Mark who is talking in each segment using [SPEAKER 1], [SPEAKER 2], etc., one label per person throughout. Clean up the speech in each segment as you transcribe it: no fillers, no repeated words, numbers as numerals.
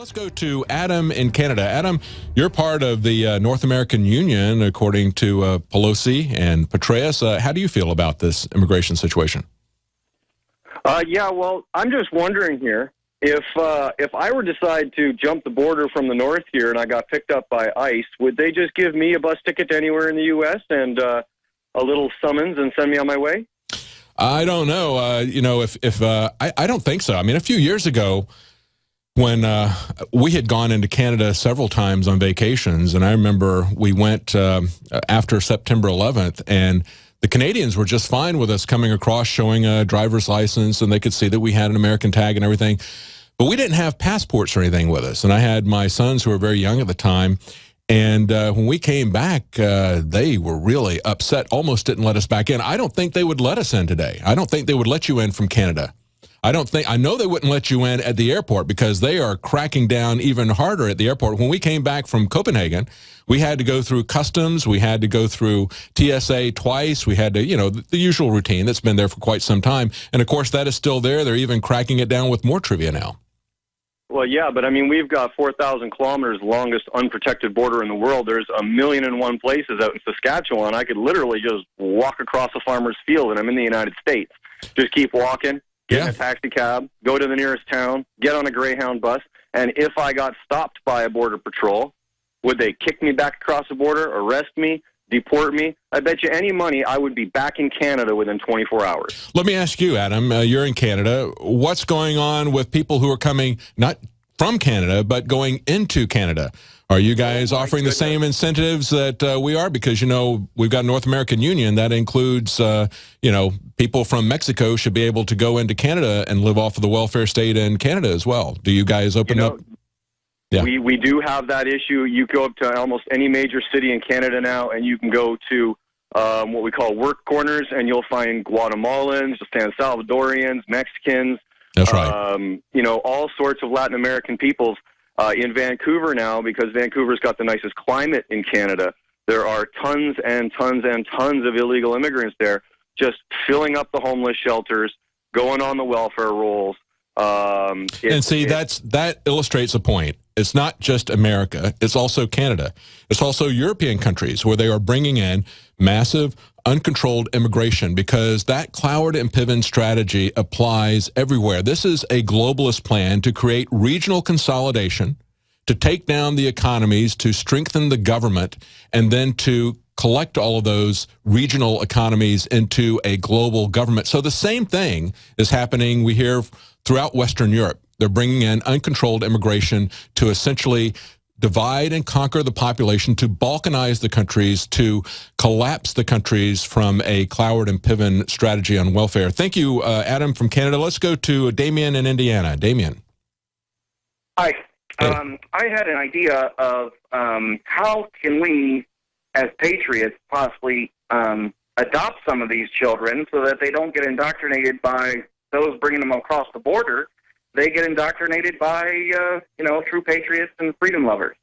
[SPEAKER 1] Let's go to Adam in Canada. Adam, you're part of the North American Union, according to Pelosi and Petraeus. How do you feel about this immigration situation?
[SPEAKER 2] Yeah, well, I'm just wondering here, if I were to decide to jump the border from the north here and I got picked up by ICE, would they just give me a bus ticket to anywhere in the U.S. and a little summons and send me on my way?
[SPEAKER 1] I don't know. I don't think so. I mean, a few years ago, when we had gone into Canada several times on vacations, and I remember we went after September 11th, and the Canadians were just fine with us coming across, showing a driver's license, and they could see that we had an American tag and everything. But we didn't have passports or anything with us, and I had my sons who were very young at the time, and when we came back, they were really upset, almost didn't let us back in. I don't think they would let us in today. I don't think they would let you in from Canada. I know they wouldn't let you in at the airport because they are cracking down even harder at the airport. When we came back from Copenhagen, we had to go through customs. We had to go through TSA twice. We had to, the usual routine that's been there for quite some time. And of course, that is still there. They're even cracking it down with more trivia now.
[SPEAKER 2] Well, yeah, but I mean, we've got 4,000 kilometers, longest unprotected border in the world. There's 1,000,001 places out in Saskatchewan. I could literally just walk across a farmer's field and I'm in the United States. Just keep walking. Get in a taxi cab, go to the nearest town, get on a Greyhound bus, and if I got stopped by a border patrol, would they kick me back across the border, arrest me, deport me? I bet you any money I would be back in Canada within 24 hours.
[SPEAKER 1] Let me ask you, Adam, you're in Canada. What's going on with people who are coming not from Canada, but going into Canada? Are you guys offering the same incentives that we are? Because, we've got North American Union. That includes, people from Mexico should be able to go into Canada and live off of the welfare state in Canada as well. Do you guys open up? Yeah.
[SPEAKER 2] We do have that issue. You go up to almost any major city in Canada now, and you can go to what we call work corners, and you'll find Guatemalans, San Salvadorians, Mexicans.
[SPEAKER 1] That's right.
[SPEAKER 2] All sorts of Latin American peoples. In Vancouver now, because Vancouver's got the nicest climate in Canada, there are tons and tons and tons of illegal immigrants there, just filling up the homeless shelters, going on the welfare rolls.
[SPEAKER 1] That illustrates a point. It's not just America. It's also Canada. It's also European countries where they are bringing in massive, uncontrolled immigration because that Cloward and Piven strategy applies everywhere. This is a globalist plan to create regional consolidation, to take down the economies, to strengthen the government, and then to collect all of those regional economies into a global government. So the same thing is happening, we hear, throughout Western Europe. They're bringing in uncontrolled immigration to essentially divide and conquer the population, to balkanize the countries, to collapse the countries from a Cloward and Piven strategy on welfare. Thank you, Adam from Canada. Let's go to Damien in Indiana. Damien.
[SPEAKER 3] Hi.
[SPEAKER 1] Hey.
[SPEAKER 3] I had an idea of how can we, as patriots, possibly adopt some of these children so that they don't get indoctrinated by those bringing them across the border. They get indoctrinated by, true patriots and freedom lovers.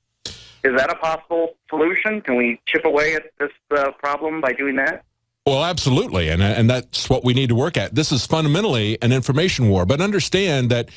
[SPEAKER 3] Is that a possible solution? Can we chip away at this problem by doing that?
[SPEAKER 1] Well, absolutely, and that's what we need to work at. This is fundamentally an information war, but understand that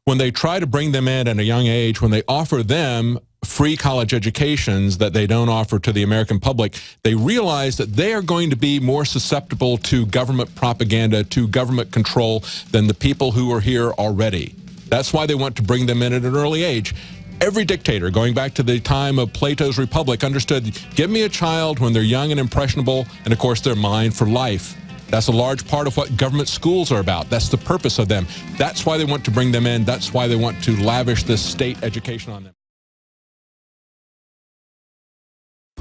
[SPEAKER 1] when they try to bring them in at a young age, when they offer them free college educations that they don't offer to the American public, they realize that they are going to be more susceptible to government propaganda, to government control than the people who are here already. That's why they want to bring them in at an early age. Every dictator, going back to the time of Plato's Republic, understood, give me a child when they're young and impressionable, and of course they're mine for life. That's a large part of what government schools are about. That's the purpose of them. That's why they want to bring them in. That's why they want to lavish this state education on them.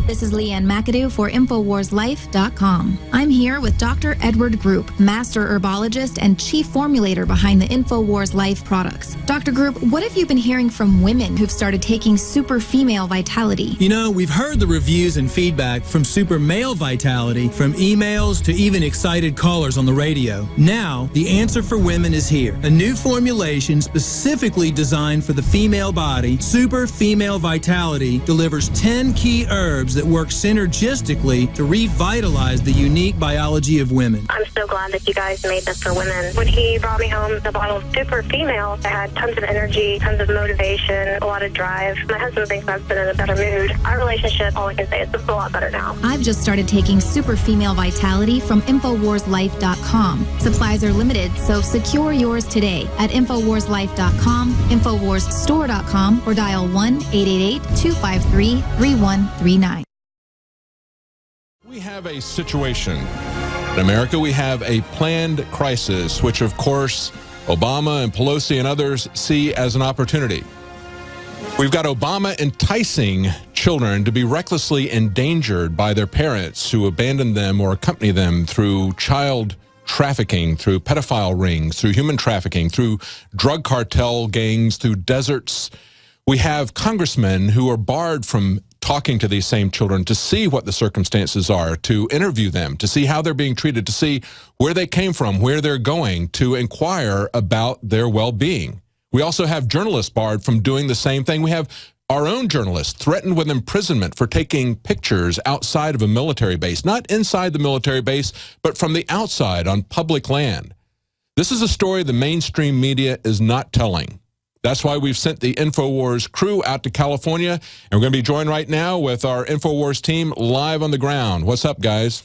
[SPEAKER 4] This is Leanne McAdoo for InfoWarsLife.com. I'm here with Dr. Edward Group, master herbologist and chief formulator behind the InfoWars Life products. Dr. Group, what have you been hearing from women who've started taking Super Female Vitality?
[SPEAKER 5] We've heard the reviews and feedback from Super Male Vitality, from emails to even excited callers on the radio. Now, the answer for women is here. A new formulation specifically designed for the female body, Super Female Vitality, delivers 10 key herbs that work synergistically to revitalize the unique biology of women.
[SPEAKER 6] I'm so glad that you guys made this for women. When he brought me home the bottle of Super Female, that had tons of energy, tons of motivation, a lot of drive. My husband thinks I've been in a better mood. Our relationship, all I can say is it's a lot better now.
[SPEAKER 4] I've just started taking Super Female Vitality from InfoWarsLife.com. Supplies are limited, so secure yours today at InfoWarsLife.com, InfoWarsStore.com, or dial 1-888-253-3139.
[SPEAKER 1] We have a situation. In America, we have a planned crisis, which, of course, Obama and Pelosi and others see as an opportunity. We've got Obama enticing children to be recklessly endangered by their parents who abandon them or accompany them through child trafficking, through pedophile rings, through human trafficking, through drug cartel gangs, through deserts. We have congressmen who are barred from talking to these same children to see what the circumstances are, to interview them, to see how they're being treated, to see where they came from, where they're going, to inquire about their well-being. We also have journalists barred from doing the same thing. We have our own journalists threatened with imprisonment for taking pictures outside of a military base, not inside the military base, but from the outside on public land. This is a story the mainstream media is not telling. That's why we've sent the InfoWars crew out to California, and we're going to be joined right now with our InfoWars team live on the ground. What's up, guys?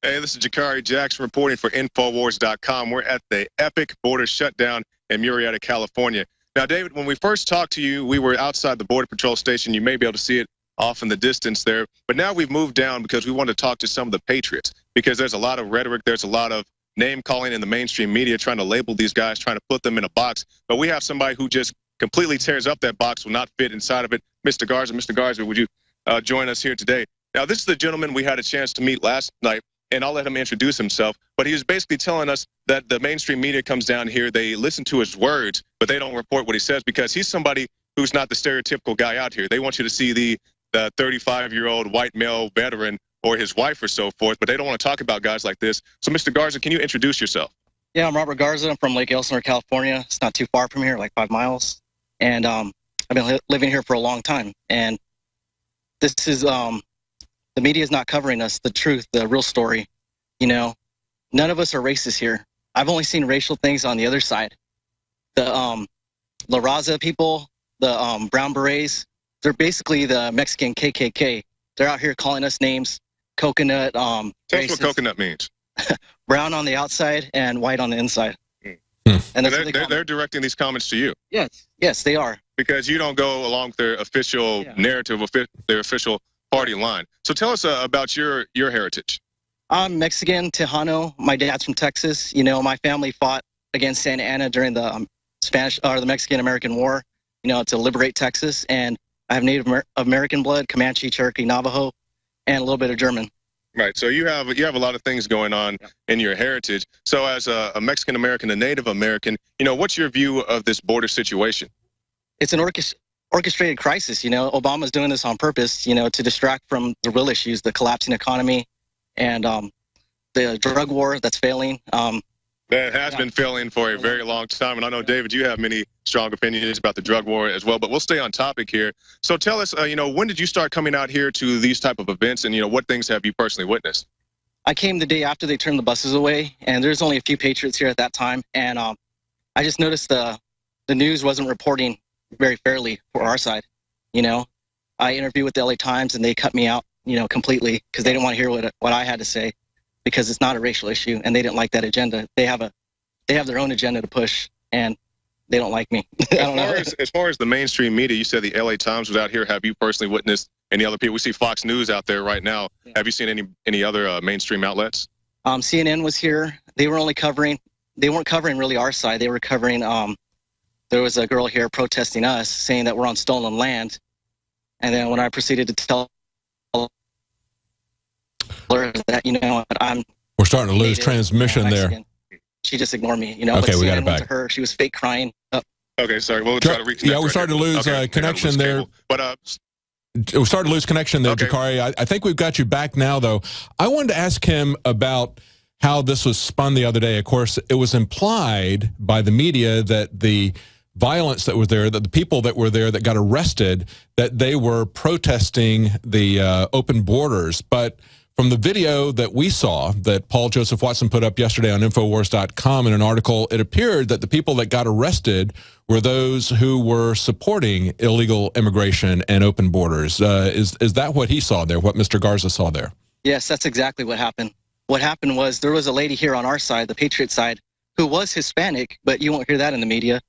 [SPEAKER 7] Hey, this is Jakari Jackson reporting for Infowars.com. We're at the epic border shutdown in Murrieta, California. Now, David, when we first talked to you, we were outside the Border Patrol station. You may be able to see it off in the distance there. But now we've moved down because we want to talk to some of the patriots, because there's a lot of rhetoric. There's a lot of name-calling in the mainstream media, trying to label these guys, trying to put them in a box. But we have somebody who just completely tears up that box, will not fit inside of it. Mr. Garza, would you join us here today? Now, this is the gentleman we had a chance to meet last night, and I'll let him introduce himself. But he was basically telling us that the mainstream media comes down here, they listen to his words, but they don't report what he says, because he's somebody who's not the stereotypical guy out here. They want you to see the 35-year-old white male veteran or his wife or so forth, but they don't want to talk about guys like this. So, Mr. Garza, can you introduce yourself?
[SPEAKER 8] Yeah, I'm Robert Garza. I'm from Lake Elsinore, California. It's not too far from here, like 5 miles. And I've been living here for a long time. And this is, the media is not covering us, the truth, the real story. You know, none of us are racist here. I've only seen racial things on the other side. The Raza people, the brown berets, they're basically the Mexican KKK. They're out here calling us names. Coconut.
[SPEAKER 7] Tell us what coconut means.
[SPEAKER 8] Brown on the outside and white on the inside.
[SPEAKER 7] And they're directing these comments to you.
[SPEAKER 8] Yes, they are.
[SPEAKER 7] Because you don't go along with their official narrative, their official party line. So tell us about your heritage.
[SPEAKER 8] I'm Mexican, Tejano. My dad's from Texas. You know, my family fought against Santa Anna during the the Mexican-American War, you know, to liberate Texas. And I have Native American blood, Comanche, Cherokee, Navajo, and a little bit of German.
[SPEAKER 7] Right. So you have a lot of things going on in your heritage. So as a Mexican American, a Native American, you know, what's your view of this border situation?
[SPEAKER 8] It's an orchestrated crisis. You know, Obama's doing this on purpose, you know, to distract from the real issues, the collapsing economy and the drug war that's failing.
[SPEAKER 7] That has been failing for a very long time. And I know, David, you have many strong opinions about the drug war as well, but we'll stay on topic here. So tell us, you know, when did you start coming out here to these type of events, and, you know, what things have you personally witnessed?
[SPEAKER 8] I came the day after they turned the buses away, and there's only a few patriots here at that time. And I just noticed the news wasn't reporting very fairly for our side. You know, I interviewed with the LA Times, and they cut me out, you know, completely, because they didn't want to hear what I had to say, because it's not a racial issue, and they didn't like that agenda. They have their own agenda to push, and they don't like me.
[SPEAKER 7] As far as the mainstream media, you said the LA Times was out here. Have you personally witnessed any other people? We see Fox News out there right now. Yeah. Have you seen any other mainstream outlets?
[SPEAKER 8] CNN was here. They weren't covering really our side. They were covering, there was a girl here protesting us, saying that we're on stolen land. And then when I proceeded to tell her that, you know,
[SPEAKER 1] we're starting to lose transmission there.
[SPEAKER 8] She just ignored me, you know.
[SPEAKER 1] Okay, we got it
[SPEAKER 8] back.
[SPEAKER 1] back.
[SPEAKER 8] To her, she was fake crying.
[SPEAKER 7] Okay, sorry. We'll try to reconnect.
[SPEAKER 1] Yeah, we're starting to lose connection there. But we're starting to lose connection there, Jakari. I think we've got you back now, though. I wanted to ask him about how this was spun the other day. Of course, it was implied by the media that the violence that was there, that the people that were there that got arrested, that they were protesting the open borders. But from the video that we saw that Paul Joseph Watson put up yesterday on Infowars.com in an article, it appeared that the people that got arrested were those who were supporting illegal immigration and open borders. Is that what he saw there, what Mr. Garza saw there? Yes, that's exactly what happened. What happened was there was a lady here on our side, the Patriot side, who was Hispanic, but you won't hear that in the media.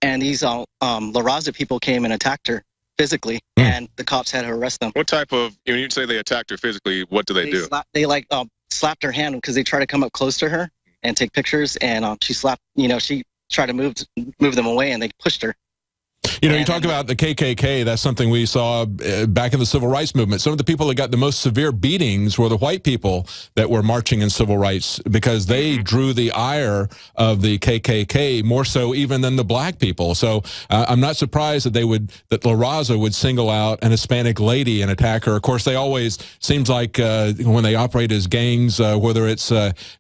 [SPEAKER 1] And these La Raza people came and attacked her physically, and the cops had to arrest them.
[SPEAKER 7] What type of, when you say they attacked her physically, what do they do?
[SPEAKER 8] They slapped her hand because they tried to come up close to her and take pictures, and she slapped, she tried to move them away, and they pushed her. You talk about the KKK, that's something we saw back in the civil rights movement. Some of the people that got the most severe beatings were the white people that were marching in civil rights because they drew the ire of the KKK more so even than the black people. So I'm not surprised that that La Raza would single out an Hispanic lady and attack her. Of course, they always, seems like when they operate as gangs, whether it's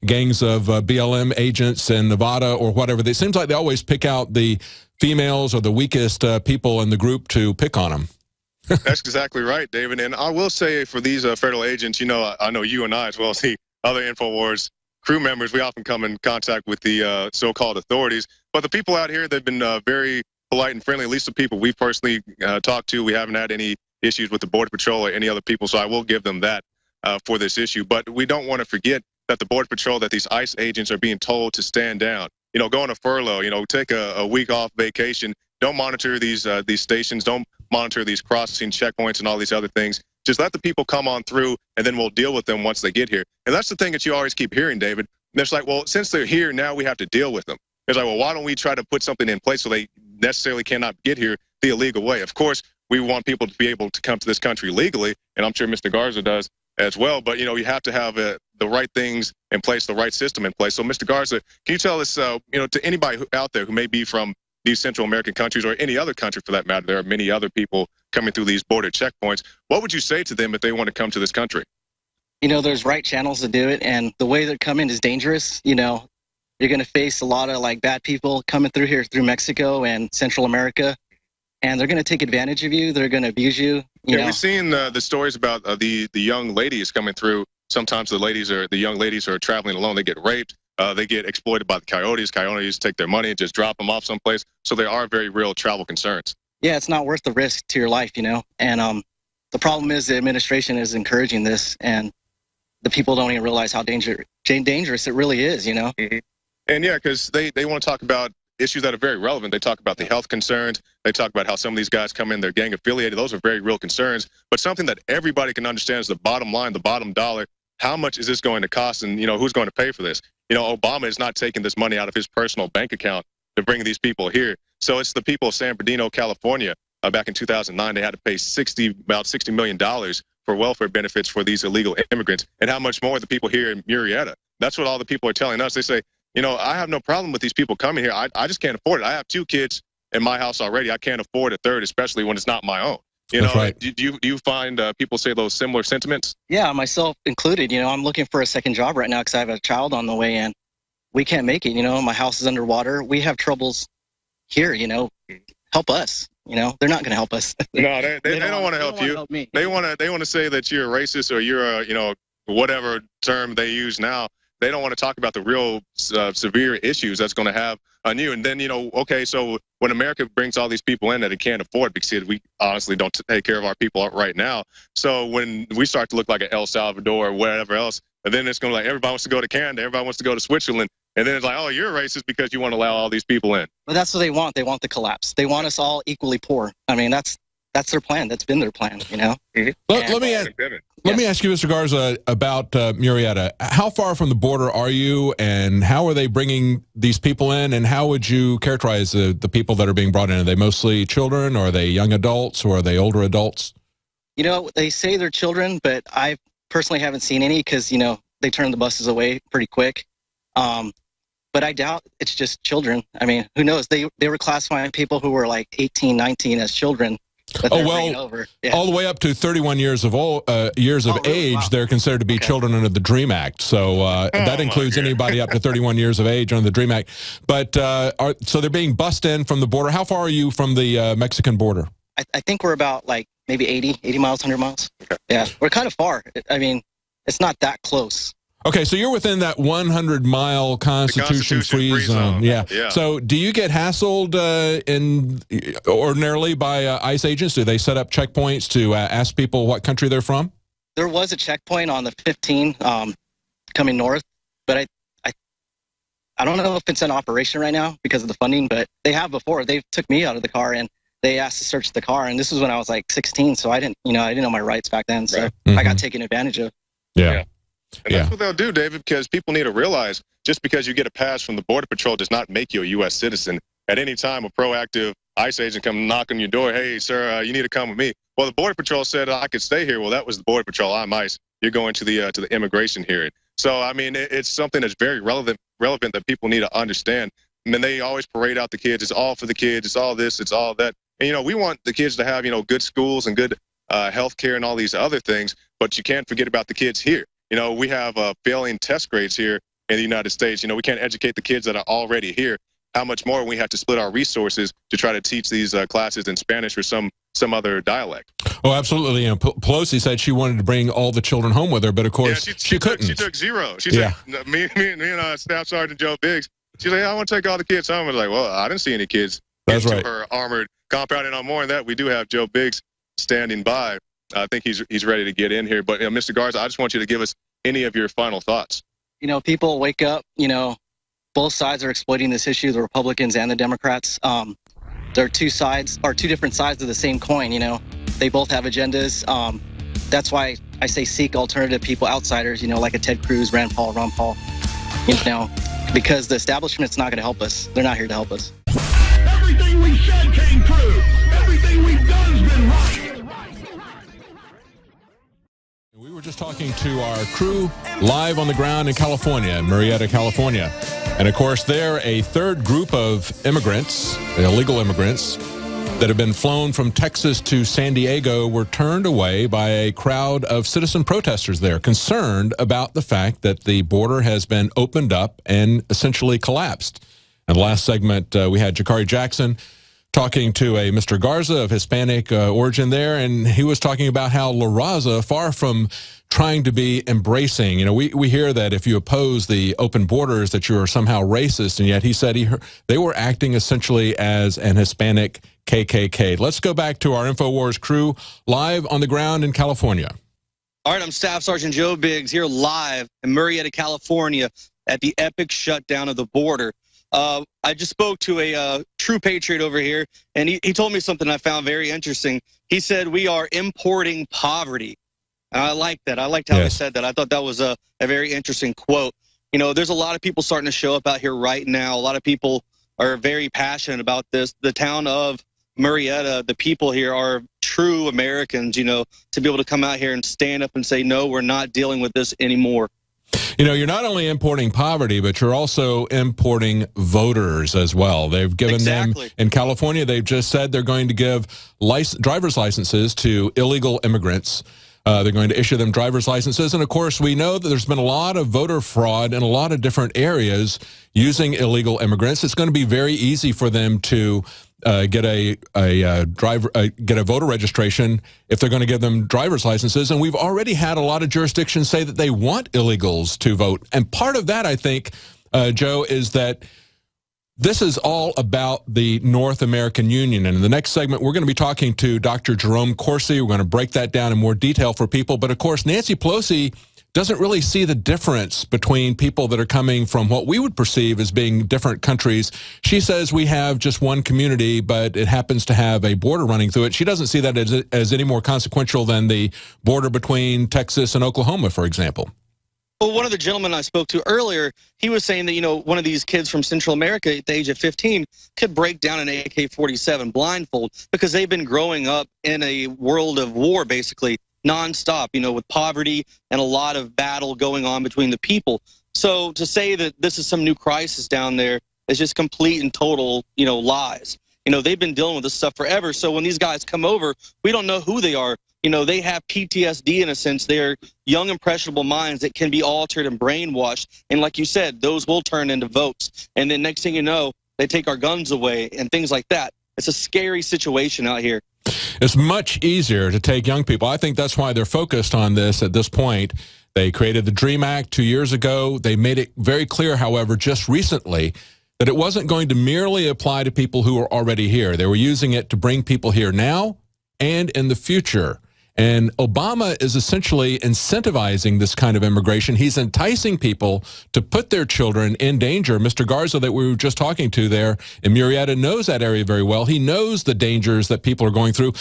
[SPEAKER 8] gangs of BLM agents in Nevada or whatever, it seems like they always pick out the females or the weakest people in the group to pick on them.
[SPEAKER 7] That's exactly right, David. And I will say for these federal agents, I know you and I, as well as the other InfoWars crew members, we often come in contact with the so-called authorities. But the people out here, they've been very polite and friendly, at least the people we've personally talked to. We haven't had any issues with the Border Patrol or any other people, so I will give them that for this issue. But we don't want to forget that the Border Patrol, that these ICE agents are being told to stand down. Go on a furlough, take a week off vacation. Don't monitor these stations. Don't monitor these crossing checkpoints and all these other things. Just let the people come on through, and then we'll deal with them once they get here. And that's the thing that you always keep hearing, David. And it's like, well, since they're here, now we have to deal with them. It's like, well, why don't we try to put something in place so they necessarily cannot get here the illegal way? Of course, we want people to be able to come to this country legally, and I'm sure Mr. Garza does as well. But, you have to have the right things in place, the right system in place. So, Mr. Garza, can you tell us, to anybody out there who may be from these Central American countries or any other country for that matter, there are many other people coming through these border checkpoints. What would you say to them if they want to come to this country?
[SPEAKER 8] There's right channels to do it, and the way they're coming is dangerous. You're going to face a lot of bad people coming through here through Mexico and Central America, and they're going to take advantage of you. They're going to abuse you.
[SPEAKER 7] We've seen the stories about the young ladies coming through. Sometimes the young ladies are traveling alone. They get raped. They get exploited by the coyotes. Coyotes take their money and just drop them off someplace. So there are very real travel concerns. Yeah, it's not worth the risk to your life, And the problem is the administration is encouraging this, and the people don't even realize how dangerous it really is,
[SPEAKER 8] Mm-hmm.
[SPEAKER 7] And yeah, because they want to talk about issues that are very relevant. They talk about the health concerns. They talk about how some of these guys come in, they're gang affiliated. Those are very real concerns. But something that everybody can understand is the bottom line, the bottom dollar. How much is this going to cost, and who's going to pay for this? Obama is not taking this money out of his personal bank account to bring these people here. So it's the people of San Bernardino, California. Back in 2009, they had to pay about $60 million for welfare benefits for these illegal immigrants, and how much more the people here in Murrieta. That's what all the people are telling us. They say, I have no problem with these people coming here. I just can't afford it. I have 2 kids in my house already. I can't afford a third, especially when it's not my own.
[SPEAKER 1] That's right.
[SPEAKER 7] Do you find people say those similar sentiments?
[SPEAKER 8] Yeah, myself included. I'm looking for a second job right now because I have a child on the way, and we can't make it. My house is underwater. We have troubles here. Help us. They're not going to help us.
[SPEAKER 7] No, they don't want to help you. They want to say that you're a racist or you're a whatever term they use now. They don't want to talk about the real severe issues that's going to have on you. And then, okay, so when America brings all these people in that it can't afford, because we honestly don't take care of our people right now. So when we start to look like a El Salvador or whatever else, and then it's going to everybody wants to go to Canada, everybody wants to go to Switzerland. And then it's like, oh, you're racist because you want to allow all these people in.
[SPEAKER 8] But that's what they want. They want the collapse. They want us all equally poor. I mean, that's their plan. That's been their plan,
[SPEAKER 7] Mm-hmm.
[SPEAKER 1] Let me ask you, Mr. Garza, about Murrieta. How far from the border are you, and how are they bringing these people in, and how would you characterize the people that are being brought in? Are they mostly children, or are they young adults, or are they older adults?
[SPEAKER 8] They say they're children, but I personally haven't seen any because, they turn the buses away pretty quick. But I doubt it's just children. I mean, who knows? They were classifying people who were like 18, 19 as children. that
[SPEAKER 1] Oh
[SPEAKER 8] they're
[SPEAKER 1] well,
[SPEAKER 8] bringing over. Yeah.
[SPEAKER 1] all the way up to 31 years of
[SPEAKER 8] Really?
[SPEAKER 1] age,
[SPEAKER 8] Wow.
[SPEAKER 1] they're considered to be children under the DREAM Act. So that includes anybody up to 31 years of age under the DREAM Act. But so they're being bussed in from the border. How far are you from the Mexican border?
[SPEAKER 8] I think we're about like maybe 80 miles, 100 miles.
[SPEAKER 7] Okay.
[SPEAKER 8] Yeah, we're kind of far. I mean, it's not that close.
[SPEAKER 1] Okay, so you're within that 100-mile Constitution-free zone. Yeah. So do you get hassled ordinarily by ICE agents? Do they set up checkpoints to ask people what country they're from?
[SPEAKER 8] There was a checkpoint on the 15 coming north, but I don't know if it's in operation right now because of the funding, but they have before. They took me out of the car and they asked to search the car, and this was when I was like 16, so I didn't know my rights back then, so I got taken advantage of.
[SPEAKER 1] Yeah.
[SPEAKER 7] And that's what they'll do, David, because people need to realize just because you get a pass from the Border Patrol does not make you a U.S. citizen. At any time, a proactive ICE agent come knock on your door, hey, sir, you need to come with me. Well, the Border Patrol said I could stay here. Well, that was the Border Patrol. I'm ICE. You're going to the immigration hearing. So, I mean, it's something that's very relevant that people need to understand. I mean, they always parade out the kids. It's all for the kids. It's all this. It's all that. And, we want the kids to have, good schools and good health care and all these other things, but you can't forget about the kids here. We have failing test grades here in the United States. We can't educate the kids that are already here. How much more we have to split our resources to try to teach these classes in Spanish or some other dialect.
[SPEAKER 1] Oh, absolutely. Pelosi said she wanted to bring all the children home with her, but of course she couldn't.
[SPEAKER 7] She took zero. She said, me and Staff Sergeant Joe Biggs, she's like, I want to take all the kids home. I was like, well, I didn't see any kids into her armored compound. And on more than that, we do have Joe Biggs standing by. I think he's ready to get in here. But, Mr. Garza, I just want you to give us any of your final thoughts.
[SPEAKER 8] People wake up, both sides are exploiting this issue, the Republicans and the Democrats. There are two different sides of the same coin, They both have agendas. That's why I say seek alternative people, outsiders, like a Ted Cruz, Rand Paul, Ron Paul, because the establishment's not going to help us. They're not here to help us.
[SPEAKER 9] Everything we said came true. Everything we've done's been right.
[SPEAKER 1] We were just talking to our crew live on the ground in California, in Murrieta, California. And of course, they're a third group of immigrants, illegal immigrants, that have been flown from Texas to San Diego were turned away by a crowd of citizen protesters there, concerned about the fact that the border has been opened up and essentially collapsed. In the last segment, we had Jakari Jackson talking to a Mr. Garza of Hispanic origin there, and he was talking about how La Raza, far from trying to be embracing, we hear that if you oppose the open borders that you are somehow racist, and yet he said they were acting essentially as an Hispanic KKK. Let's go back to our InfoWars crew live on the ground in California.
[SPEAKER 10] All right, I'm Staff Sergeant Joe Biggs here live in Murrieta, California at the epic shutdown of the border. I just spoke to a true patriot over here, and he told me something I found very interesting. He said, we are importing poverty. And I like that. I liked how he said that. I thought that was a very interesting quote. There's a lot of people starting to show up out here right now. A lot of people are very passionate about this. The town of Murrieta, the people here are true Americans, to be able to come out here and stand up and say, no, we're not dealing with this anymore.
[SPEAKER 1] You're not only importing poverty, but you're also importing voters as well. They've given them, in California, they've just said they're going to give driver's licenses to illegal immigrants. They're going to issue them driver's licenses. And, of course, we know that there's been a lot of voter fraud in a lot of different areas using illegal immigrants. It's going to be very easy for them to get a voter registration if they're going to give them driver's licenses. And we've already had a lot of jurisdictions say that they want illegals to vote. And part of that, I think, Joe, is that this is all about the North American Union. And in the next segment, we're going to be talking to Dr. Jerome Corsi. We're going to break that down in more detail for people. But, of course, Nancy Pelosi doesn't really see the difference between people that are coming from what we would perceive as being different countries. She says we have just one community, but it happens to have a border running through it. She doesn't see that as any more consequential than the border between Texas and Oklahoma, for example.
[SPEAKER 10] Well, one of the gentlemen I spoke to earlier, he was saying that, one of these kids from Central America at the age of 15 could break down an AK-47 blindfold because they've been growing up in a world of war, basically, nonstop, with poverty and a lot of battle going on between the people. So to say that this is some new crisis down there is just complete and total, lies. You know, they've been dealing with this stuff forever. So when these guys come over, we don't know who they are. You know, they have PTSD in a sense. They're young, impressionable minds that can be altered and brainwashed. And like you said, those will turn into votes. And then next thing you know, they take our guns away and things like that. It's a scary situation out here.
[SPEAKER 1] It's much easier to take young people. I think that's why they're focused on this at this point. They created the DREAM Act 2 years ago. They made it very clear, however, just recently, that it wasn't going to merely apply to people who are already here. They were using it to bring people here now and in the future. And Obama is essentially incentivizing this kind of immigration. He's enticing people to put their children in danger. Mr. Garza that we were just talking to there in Murrieta knows that area very well. He knows the dangers that people are going through.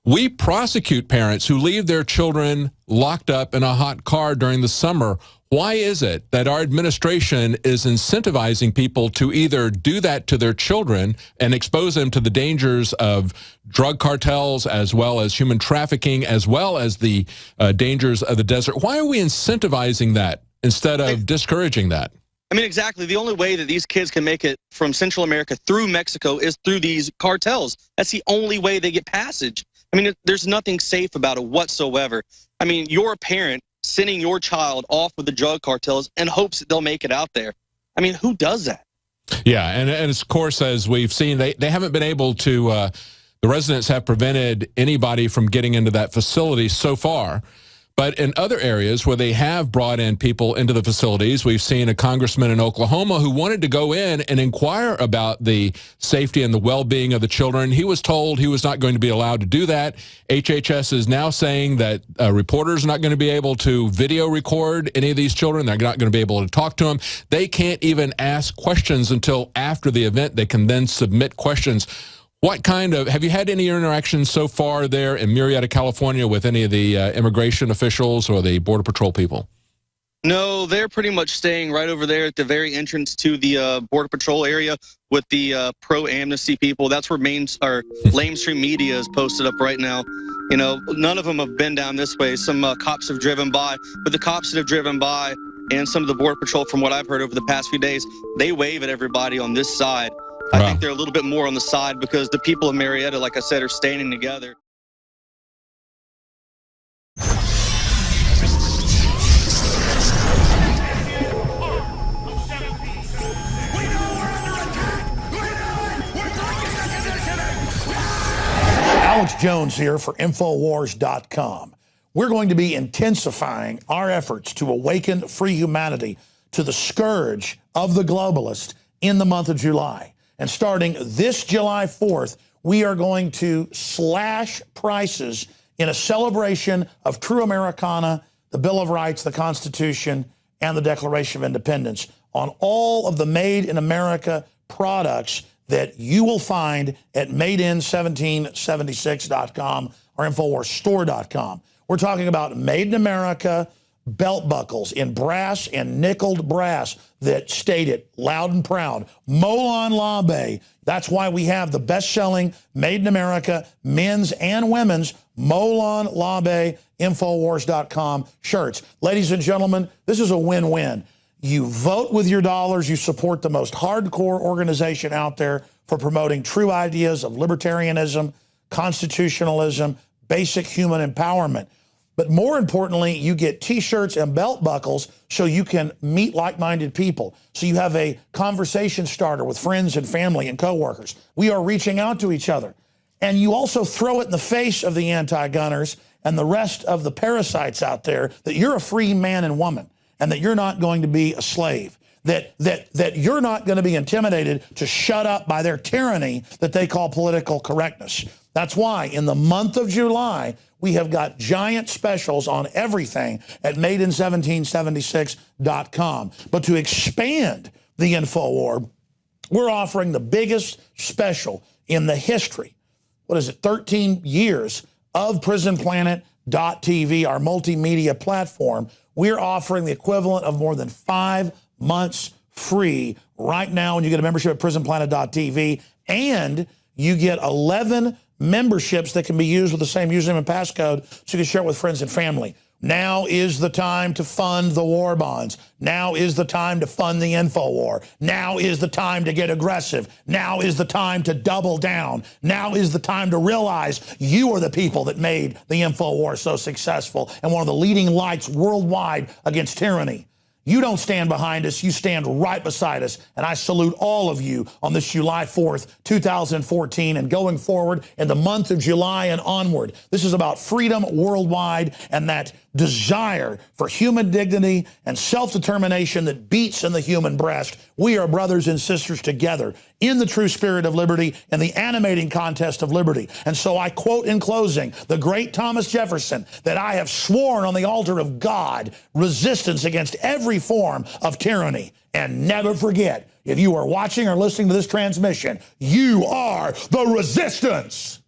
[SPEAKER 1] We prosecute parents who leave their children locked up in a hot car during the summer. Why is it that our administration is incentivizing people to either do that to their children and expose them to the dangers of drug cartels as well as human trafficking as well as the dangers of the desert? Why are we incentivizing that instead of discouraging that?
[SPEAKER 10] I mean, exactly. The only way that these kids can make it from Central America through Mexico is through these cartels. That's the only way they get passage. I mean, there's nothing safe about it whatsoever. I mean, you're a parent sending your child off with the drug cartels in hopes that they'll make it out there. I mean, who does that?
[SPEAKER 1] Yeah, and of course, as we've seen, they haven't been able to, the residents have prevented anybody from getting into that facility so far. But in other areas where they have brought in people into the facilities, we've seen a congressman in Oklahoma who wanted to go in and inquire about the safety and the well-being of the children. He was told he was not going to be allowed to do that. HHS is now saying that reporters are not going to be able to video record any of these children. They're not going to be able to talk to them. They can't even ask questions until after the event. They can then submit questions. What kind of, have you had any interactions so far there in Murrieta, California with any of the immigration officials or the Border Patrol people?
[SPEAKER 10] No, they're pretty much staying right over there at the very entrance to the Border Patrol area with the pro-amnesty people. That's where lamestream media is posted up right now. You know, none of them have been down this way. Some cops have driven by, but the cops that have driven by and some of the Border Patrol, from what I've heard over the past few days, they wave at everybody on this side. I think they're a little bit more on the side because the people of Murrieta, like I said, are standing together.
[SPEAKER 9] Alex Jones here for Infowars.com. We're going to be intensifying our efforts to awaken free humanity to the scourge of the globalist in the month of July. And starting this July 4th, we are going to slash prices in a celebration of true Americana, the Bill of Rights, the Constitution, and the Declaration of Independence on all of the Made in America products that you will find at madein1776.com or InfoWarsStore.com. We're talking about Made in America belt buckles in brass and nickeled brass that state it loud and proud. Molon Labe. That's why we have the best-selling Made in America men's and women's Molon Labe Infowars.com shirts. Ladies and gentlemen, this is a win-win. You vote with your dollars. You support the most hardcore organization out there for promoting true ideas of libertarianism, constitutionalism, basic human empowerment. But more importantly, you get T-shirts and belt buckles so you can meet like-minded people. So you have a conversation starter with friends and family and coworkers. We are reaching out to each other. And you also throw it in the face of the anti-gunners and the rest of the parasites out there that you're a free man and woman and that you're not going to be a slave, that you're not going to be intimidated to shut up by their tyranny that they call political correctness. That's why in the month of July, we have got giant specials on everything at madein1776.com. But to expand the InfoWar, we're offering the biggest special in the history, 13 years of PrisonPlanet.tv, our multimedia platform. We're offering the equivalent of more than 5 months free right now when you get a membership at PrisonPlanet.tv, and you get 11 memberships that can be used with the same username and passcode so you can share it with friends and family. Now is the time to fund the war bonds. Now is the time to fund the info war. Now is the time to get aggressive. Now is the time to double down. Now is the time to realize you are the people that made the info war so successful and one of the leading lights worldwide against tyranny. You don't stand behind us, you stand right beside us, and I salute all of you on this July 4th, 2014, and going forward in the month of July and onward. This is about freedom worldwide and that desire for human dignity and self-determination that beats in the human breast. We are brothers and sisters together in the true spirit of liberty and the animating contest of liberty. And so I quote in closing the great Thomas Jefferson that I have sworn on the altar of God resistance against every form of tyranny. And never forget, if you are watching or listening to this transmission, you are the resistance.